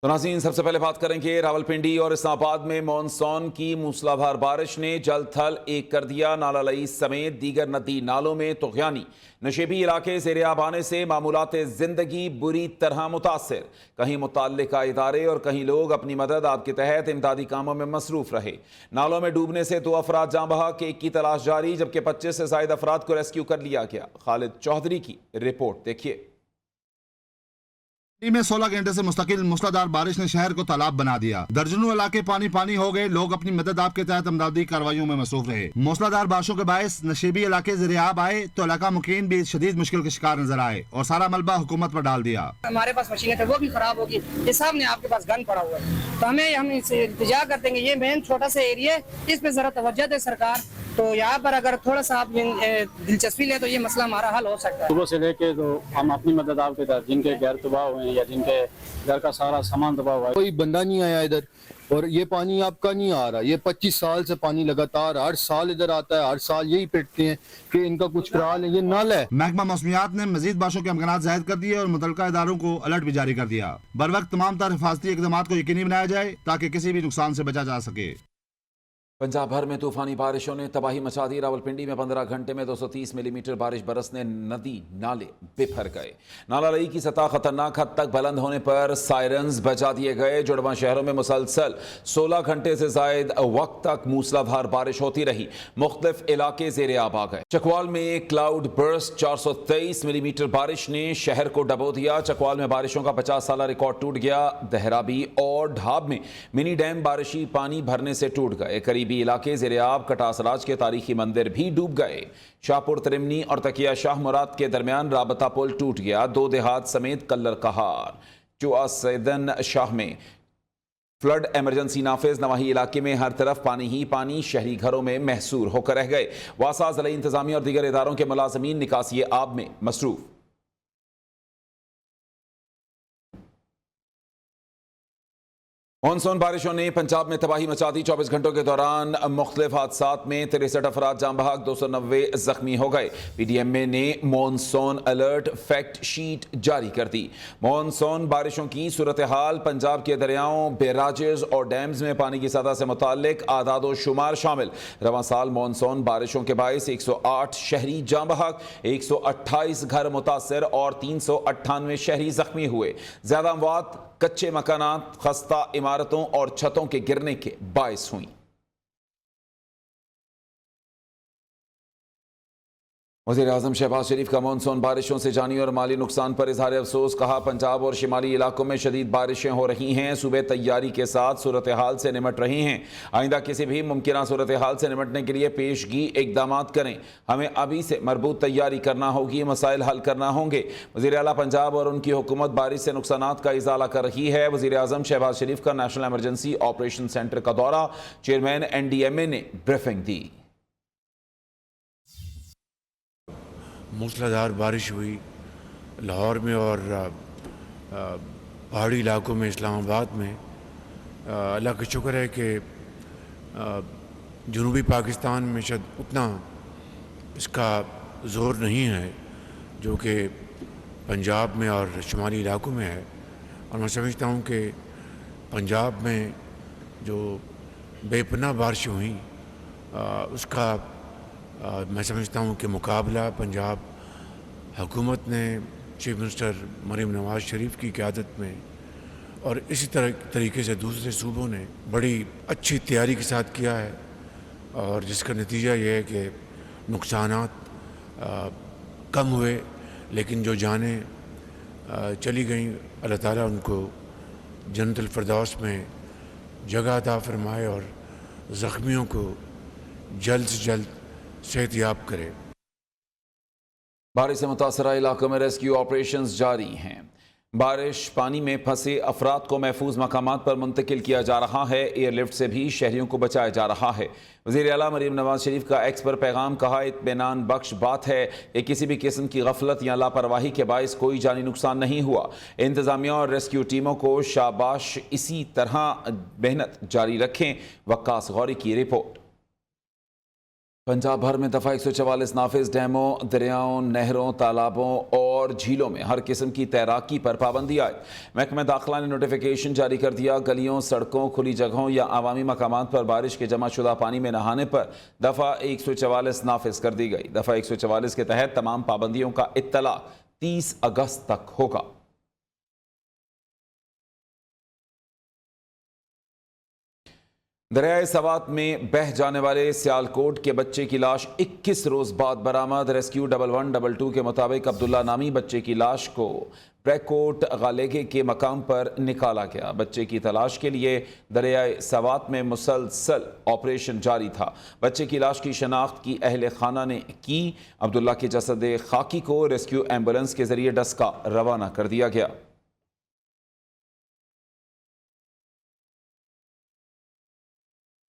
तो नाज़रीन, सबसे पहले बात करेंगे रावलपिंडी और इस्लामाबाद में मॉनसून की मूसलाधार बारिश ने जल थल एक कर दिया। नाला लई समेत दीगर नदी नालों में तुग़यानी। नशेबी इलाके ज़ेर आब आने से मामूलात ज़िंदगी बुरी तरह मुतासर। कहीं मुतल्लिका इदारे और कहीं लोग अपनी मदद आपके तहत इमदादी कामों में मसरूफ रहे। नालों में डूबने से 2 अफराद जाँ बहक, 1 की तलाश जारी, जबकि 25 से ज़ायद अफराद को रेस्क्यू कर लिया गया। खालिद चौधरी की रिपोर्ट देखिए। में 16 घंटे से मुस्तकिल मूसलाधार बारिश ने शहर को तालाब बना दिया। दर्जनों इलाके पानी पानी हो गए। लोग अपनी मदद आपके तहत इमदादी कार्रवाइयों में मसरूफ रहे। मूसलाधार बारिशों के बायस नशेबी इलाके ज़ेर आब आए तो इलाका मुकीन भी शदीद मुश्किल के शिकार नजर आए और सारा मलबा हुकूमत पर डाल दिया। हमारे पास मशीनें थे वो भी खराब होगी, ये सामने आपके पास गन पड़ा हुआ है, तो हम इसे इंतजार कर देंगे। ये मेन छोटा सा एरिया है, इसमें जरा तवज्जो दे सरकार। तो यहाँ पर अगर थोड़ा सा आप दिलचस्पी ले तो ये मसला हमारा हल हो सकता है। सुबह से लेके तो हम अपनी मदद आपके तहत, जिनके घर तबाह हुए हैं या जिनके घर का सारा सामान तबाह हुआ है, कोई बंदा नहीं आया इधर। और ये पानी आपका नहीं आ रहा, ये 25 साल से पानी लगातार हर साल इधर आता है। हर साल यही पिटते हैं कि इनका कुछ करा लें। ये नाला है। महकमा मौसमियात ने मजीद बारिशों के अमकानात जाहिर कर दिए और मुतल्लिका इदारों को अलर्ट भी जारी कर दिया। बर वक्त तमाम तर हिफाजती इकदाम को यकीनी बनाया जाए ताकि किसी भी नुकसान से बचा जा सके। पंजाब भर में तूफानी बारिशों ने तबाही मचा दी। रावलपिंडी में 15 घंटे में 230 मिलीमीटर बारिश बरसने नदी नाले बिफर गए। नाला लई की सतह खतरनाक हद तक बुलंद होने पर सायरन्स बजा दिए गए। जुड़वा शहरों में मुसलसल 16 घंटे से जायद वक्त तक मूसलाधार बारिश होती रही। मुख्तलिफ इलाके ज़ेर आब आ गए। चकवाल में क्लाउड बर्स्ट 423 मिलीमीटर बारिश ने शहर को डबो दिया। चकवाल में बारिशों का 50 साल रिकॉर्ड टूट गया। दहराबी और ढाब में मिनी डैम बारिशी पानी भरने से टूट गए। करीब इलाके ज़ेर आब कटासराज के तारीखी मंदिर भी डूब गए। शाहपुर त्रिमनी और तकिया शाह मुराद के दरमियान राबता पुल टूट गया। 2 देहात समेत कल्लर कहार। चुआ सैदन शाह में फ्लड एमरजेंसी नाफिज। नवाही इलाके में हर तरफ पानी ही पानी। शहरी घरों में महसूर होकर रह गए। वासा ज़िला इंतजामिया और दीगर इदारों के मुलाजमीन निकासी आब में मसरूफ। मानसून बारिशों ने पंजाब में तबाही मचा दी। 24 घंटों के दौरान मुख्तलिफ हादसात में 63 अफराद जाँ बहक, 290 जख्मी हो गए। PDMA ने मानसून अलर्ट फैक्ट शीट जारी कर दी। मानसून बारिशों की सूरत हाल, पंजाब के दरियाओं, बैराजेस और डैम्स में पानी की सतह से मुताल्लिक आदादो शुमार शामिल। रवां साल मानसून बारिशों के बायस 108 शहरी जाँ बहक, 128 घर मुतासर और 398 शहरी जख्मी हुए। ज्यादा अमवात कच्चे मकानात, खस्ता इमारतों और छतों के गिरने के बायस हुई। वज़ीर आज़म शहबाज शरीफ का मानसून बारिशों से जानी और माली नुकसान पर इजहार अफसोस। कहा, पंजाब और शिमाली इलाकों में शदीद बारिशें हो रही हैं। सूबे तैयारी के साथ सूरत हाल से निमट रही हैं। आइंदा किसी भी मुमकिन सूरत हाल से निमटने के लिए पेशगी इकदाम करें। हमें अभी से मरबूत तैयारी करना होगी, मसाइल हल करना होंगे। वज़ीर आला पंजाब और उनकी हुकूमत बारिश से नुकसानात का इजाला कर रही है। वज़ीर आज़म शहबाज शरीफ का नेशनल एमरजेंसी ऑपरेशन सेंटर का दौरा। चेयरमैन NDMA ने ब्रीफिंग दी। मूसलाधार बारिश हुई लाहौर में और पहाड़ी इलाकों में, इस्लामाबाद में। अल्लाह का शुक्र है कि जनूबी पाकिस्तान में शायद उतना इसका ज़ोर नहीं है जो कि पंजाब में और शुमाली इलाकों में है। और मैं समझता हूँ कि पंजाब में जो बेपनाह बारिशें हुई उसका मैं समझता हूँ कि मुकाबला पंजाब हुकूमत ने चीफ मिनिस्टर मरीम नवाज़ शरीफ की क़यादत में और इसी तरीके से दूसरे सूबों ने बड़ी अच्छी तैयारी के साथ किया है। और जिसका नतीजा ये है कि नुकसानात कम हुए, लेकिन जो जानें चली गईं, अल्लाह ताला उनको जन्नतुल फिरदौस में जगह अता फरमाए और ज़ख्मियों को जल्द से जल्द सेहतयाब करे। बारिश से मुतासरा इलाकों में रेस्क्यू ऑपरेशंस जारी हैं। बारिश पानी में फंसे अफराद को महफूज मकामात पर मुंतकिल किया जा रहा है। एयरलिफ्ट से भी शहरियों को बचाया जा रहा है। वज़ीर आला मरीम नवाज शरीफ का एक्स पर पैगाम। कहा, इत्मीनान बख्श बात है कि किसी भी किस्म की गफलत या लापरवाही के बायस कोई जानी नुकसान नहीं हुआ। इंतजामिया और रेस्क्यू टीमों को शाबाश, इसी तरह मेहनत जारी रखें। वक्कास गौरी की रिपोर्ट। पंजाब भर में दफ़ा 144 नाफिज डैमों, दरियाओं, नहरों, तालाबों और और झीलों में हर किस्म की तैराकी पर पाबंदी आए। महकमा दाखिला ने नोटिफिकेशन जारी कर दिया। गलियों, सड़कों, खुली जगहों या अवामी मकामात पर बारिश के जमा शुदा पानी में नहाने पर दफ़ा 144 नाफिज कर दी गई। दफ़ा 144 के तहत तमाम पाबंदियों का इत्तला 30 अगस्त तक होगा। दरियाए सवात में बह जाने वाले सियालकोट के बच्चे की लाश 21 रोज बाद बरामद। रेस्क्यू 1112 के मुताबिक अब्दुल्ला नामी बच्चे की लाश को ब्रैकोट गालेगे के मकाम पर निकाला गया। बच्चे की तलाश के लिए दरियाए सवात में मुसलसल ऑपरेशन जारी था। बच्चे की लाश की शनाख्त की अहले खाना ने की। अब्दुल्ला के जसद खाकी को रेस्क्यू एम्बुलेंस के जरिए डस्का रवाना कर दिया गया।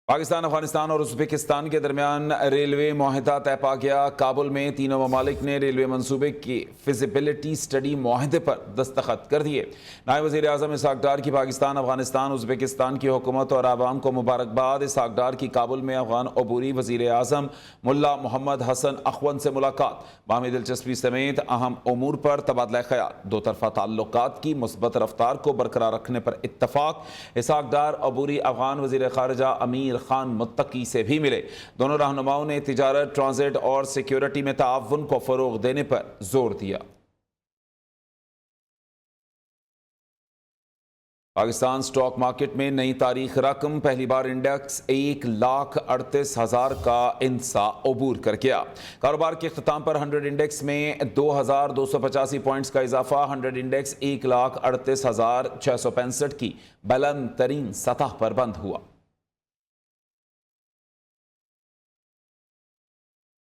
पाकिस्तान, अफगानिस्तान और उज़्बेकिस्तान के दरमियान रेलवे मुआहदा तय पा गया। काबुल में तीनों ममालिक ने रेलवे मनसूबे की फिजिबिलिटी स्टडी मुआहदे पर दस्तखत कर दिए। नायब वज़ीर आज़म इसहाक डार की पाकिस्तान, अफगानिस्तान, उज़्बेकिस्तान की हुकूमत और आवाम को मुबारकबाद। इसहाक डार की काबुल में अफगान अबूरी वज़ीर आज़म मुल्ला मोहम्मद हसन अखवन से मुलाकात। बाहमी दिलचस्पी समेत अहम उमूर पर तबादला ख्याल। दो तरफा ताल्लुकात की मुस्बत रफ्तार को बरकरार रखने पर इत्तफाक। इसहाक डार अबूरी अफगान वज़ीर ख़ारिजा अमीर खान मुत्तकी से भी मिले। दोनों रहनुमाओं ने तिजारत, ट्रांजिट और सिक्योरिटी में ताउन को फरोग देने पर जोर दिया। पाकिस्तान स्टॉक मार्केट में नई तारीख रकम। पहली बार इंडेक्स 1,38,000 का इंसा अबूर कर गया। कारोबार के अख्ताम पर 100 इंडेक्स में 2,285 पॉइंट्स का इजाफा। 100 इंडेक्स 1,38,665 की बुलंद तरीन सतह पर बंद हुआ।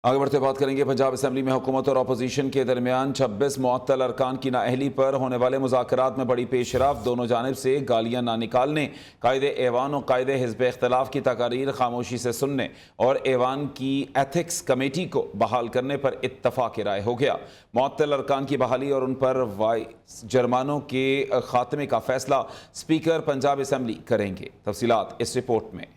आगे बढ़ते बात करेंगे पंजाब असम्बली में हुकूमत और अपोजिशन के दरमियान 26 मुअत्तल अरकान की नाअहली पर होने वाले मुज़ाकरात में बड़ी पेशरफ। दोनों जानिब से गालियां ना निकालने, कायदे ऐवान और कायदे हिज़्ब इख्तिलाफ की तकारीर खामोशी से सुनने और ऐवान की एथिक्स कमेटी को बहाल करने पर इत्तफाक राय हो गया। मुअत्तल अरकान की बहाली और उन पर वाइस जर्मानों के खात्मे का फैसला स्पीकर पंजाब असम्बली करेंगे। तफसीलात इस रिपोर्ट में।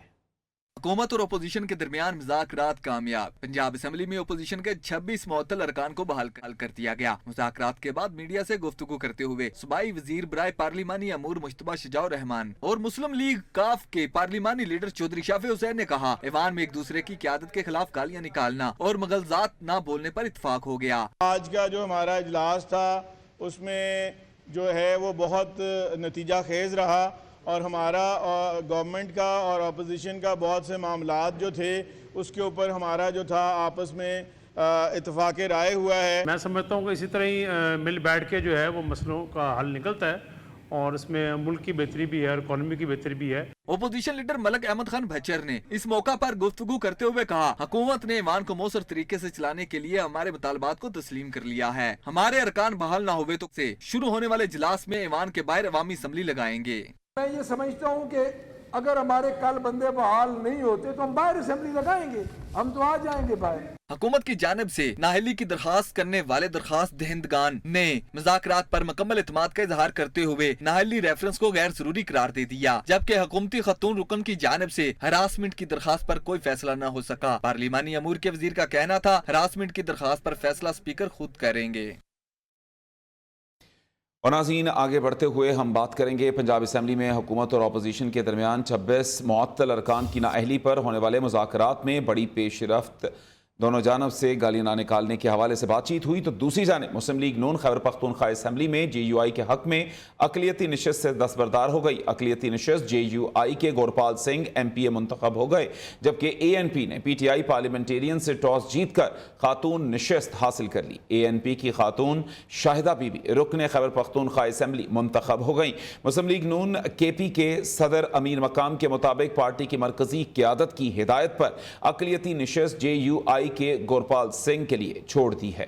हुकूमत और अपोजिशन के दरमियान मुज़ाकरात कामयाब। पंजाब असम्बली में अपोजिशन के 26 मुअत्तल अरकान को बहाल कर दिया गया। मुज़ाकरात के बाद मीडिया से गुफ्तगू करते हुए सूबाई वजीर बराए पार्लिमानी अमूर मुश्तबा शजाउर रहमान और मुस्लिम लीग काफ के पार्लिमानी लीडर चौधरी शाफी हुसैन ने कहा, ऐवान में एक दूसरे की क़यादत के खिलाफ गालियाँ निकालना और मगलजात न बोलने पर इत्तफाक हो गया। आज का जो हमारा इजलास था उसमें जो है वो बहुत नतीजा खेज रहा और हमारा गवर्नमेंट का और अपोजिशन का बहुत से मामलात जो थे उसके ऊपर हमारा जो था आपस में इत्तेफाक राय हुआ है। मैं समझता हूँ कि इसी तरह ही मिल बैठ के जो है वो मसलों का हल निकलता है और इसमें मुल्क की बेहतरी भी है और इकॉनमी की बेहतरी भी है। अपोजिशन लीडर मलक अहमद खान भच्चर ने इस मौका पर गुफ्तगू करते हुए कहा, हुकूमत ने ईवान को मौसर तरीके से चलाने के लिए हमारे मुतालबात को तस्लीम कर लिया है। हमारे अरकान बहाल न हुए तो से शुरू होने वाले इजलास में ईवान के बाहर अवामी असम्बली लगाएंगे। मैं ये समझता हूँ कि अगर हमारे कल बंदे बहाल नहीं होते तो हम बाहर असेंबली लगाएंगे, हम तो आ जाएंगे बाहर। हुकूमत की जानिब से नाअहली की दरखास्त करने वाले दरखास्त दहिंदगान ने मुज़ाकरात पर मुकम्मल एतमाद का इजहार करते हुए नाअहली रेफरेंस को गैर जरूरी करार दे दिया, जबकि हुकूमती खतून रुकन की जानिब से हरासमेंट की दरखास्त पर कोई फैसला न हो सका। पार्लिमानी अमूर के वजीर का कहना था, हरासमेंट की दरखास्त पर फैसला स्पीकर खुद करेंगे। और नाज़रीन, आगे बढ़ते हुए हम बात करेंगे पंजाब असम्बली में हुकूमत और अपोजिशन के दरमियान 26 मुअत्तल अरकान की नाअहली पर होने वाले मुज़ाकरात में बड़ी पेशरफ्त। दोनों जानब से गालियाँ ना निकालने के हवाले से बातचीत हुई तो दूसरी जानिब मुस्लिम लीग नून खैबर पख्तूनख्वा असम्बली में JUI के हक में अक़लियती नशिस्त से दस्तबरदार हो गई। अक़लियती नशिस्त JUI के गोरपाल सिंह MPA मुंतखब हो गए, जबकि ANP ने PTI पार्लियामेंटेरियन से टॉस जीत कर खातून नशिस्त हासिल कर ली। ANP की खातून शाहिदा बीबी रुकन खैबर पख्तूनख्वा असम्बली मुंतखब हो गई। मुस्लिम लीग नून KP के सदर अमीर मकाम के मुताबिक पार्टी की मरकजी क़यादत की हिदायत पर अक़लियती नशिस्त JUI के गोरपाल सिंह के लिए छोड़ दी है।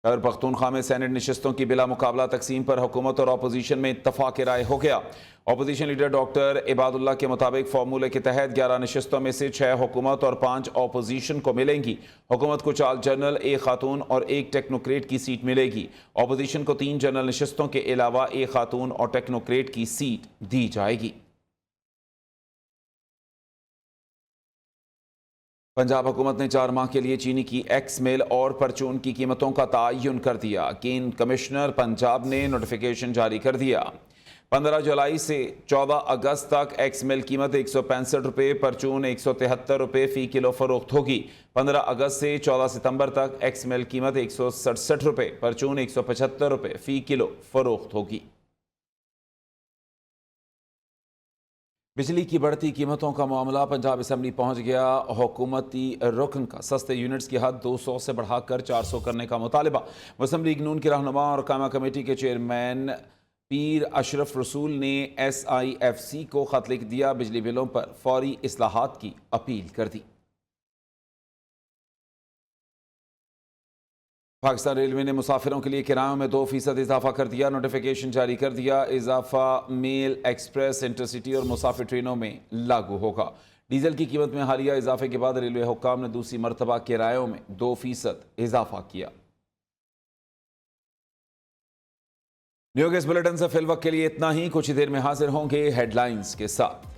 खैबर पख्तूनख्वा में सेनेट नशिस्तों की बिला मुकाबला तकसीम पर हुकूमत और अपोजिशन में इत्तफाक राय हो गया। अपोजिशन लीडर डॉक्टर इबादुल्लाह के मुताबिक फार्मूले के तहत 11 नशिस्तों में से 6 हुकूमत और 5 अपोजिशन को मिलेंगी। हुकूमत को 4 जनरल, 1 खातून और 1 टेक्नोक्रेट की सीट मिलेगी। अपोजिशन को 3 जनरल नशिस्तों के अलावा 1 खातून और टेक्नोक्रेट की सीट दी जाएगी। पंजाब हुकूमत ने 4 माह के लिए चीनी की एक्स मिल और परचून की कीमतों का तयन कर दिया। केन कमिश्नर पंजाब ने नोटिफिकेशन जारी कर दिया। 15 जुलाई से 14 अगस्त तक एक्स मिल कीमत 165 रुपये, परचून 173 रुपये फ़ी किलो फरोख्त होगी। 15 अगस्त से 14 सितंबर तक एक्स मिल कीमत 167 रुपये, परचून 175 रुपये फ़ी किलो फरोख्त होगी। बिजली की बढ़ती कीमतों का मामला पंजाब असम्बली पहुंच गया। हुकूमती रुकन का सस्ते यूनिट्स की हद 200 से बढ़ाकर 400 करने का मुतालबा। मुस्लिम लीग नून के रहनुमा और कायमा कमेटी के चेयरमैन पीर अशरफ रसूल ने SIFC को खत लिख दिया। बिजली बिलों पर फौरी इस्लाहात की अपील कर दी। पाकिस्तान रेलवे ने मुसाफिरों के लिए किरायों में 2% इजाफा कर दिया। नोटिफिकेशन जारी कर दिया। इजाफा मेल, एक्सप्रेस, इंटरसिटी और मुसाफिर ट्रेनों में लागू होगा। डीजल की कीमत में हालिया इजाफे के बाद रेलवे हुक्काम ने दूसरी मरतबा किरायों में 2% इजाफा किया। न्यूज़ बुलेटिन से फिलवक्त के लिए इतना ही। कुछ ही देर में हाजिर होंगे हेडलाइंस के साथ।